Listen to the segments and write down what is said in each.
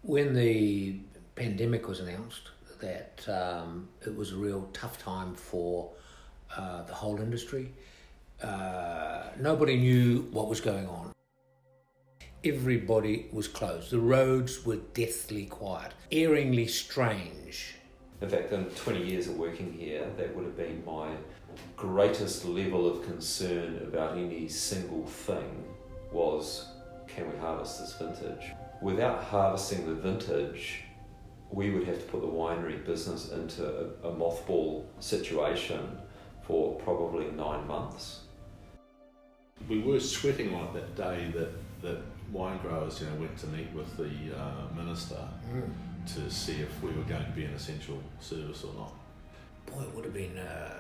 When the pandemic was announced, that it was a real tough time for the whole industry. Nobody knew what was going on. Everybody was closed. The roads were deathly quiet, eeringly strange. In fact, in 20 years of working here, that would have been my greatest level of concern about any single thing was, can we harvest this vintage? Without harvesting the vintage, we would have to put the winery business into a mothball situation for probably 9 months. We were sweating like that day that wine growers went to meet with the minister to see if we were going to be an essential service or not. Boy, it would have been a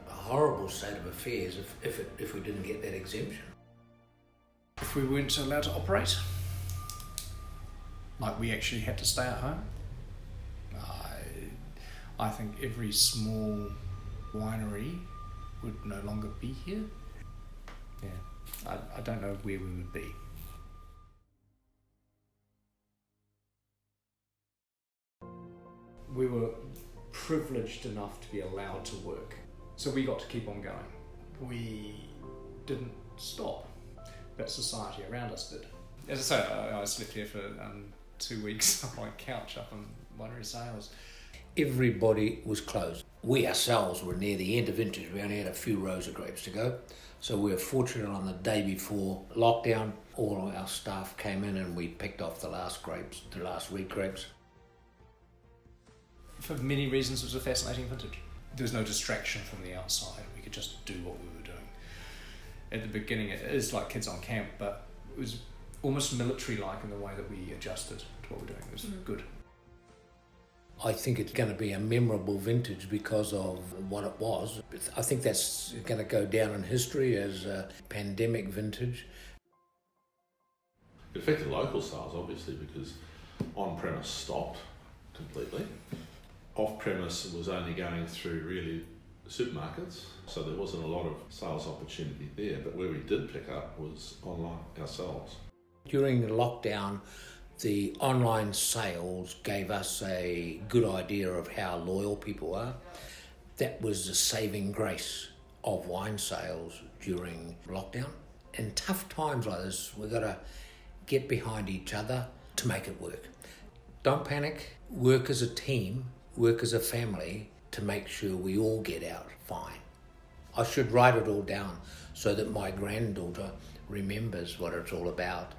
horrible state of affairs if we didn't get that exemption. If we weren't allowed to operate, like we actually had to stay at home, I think every small winery would no longer be here. Yeah, I don't know where we would be. We were privileged enough to be allowed to work, so we got to keep on going. We didn't stop, but society around us did. As I say, I slept here for 2 weeks on my couch up in winery sales. Everybody was closed. We ourselves were near the end of vintage. We only had a few rows of grapes to go. So we were fortunate on the day before lockdown, all of our staff came in and we picked off the last grapes, the last red grapes. For many reasons, it was a fascinating vintage. There was no distraction from the outside. We could just do what we were doing. At the beginning, it is like kids on camp, but it was almost military-like in the way that we adjusted to what we're doing. It was good. I think it's going to be a memorable vintage because of what it was. I think that's going to go down in history as a pandemic vintage. It affected local sales, obviously, because on-premise stopped completely. Off-premise was only going through really supermarkets, so there wasn't a lot of sales opportunity there, but where we did pick up was online ourselves. During the lockdown, the online sales gave us a good idea of how loyal people are. That was the saving grace of wine sales during lockdown. In tough times like this, we've got to get behind each other to make it work. Don't panic. Work as a team, work as a family to make sure we all get out fine. I should write it all down so that my granddaughter remembers what it's all about.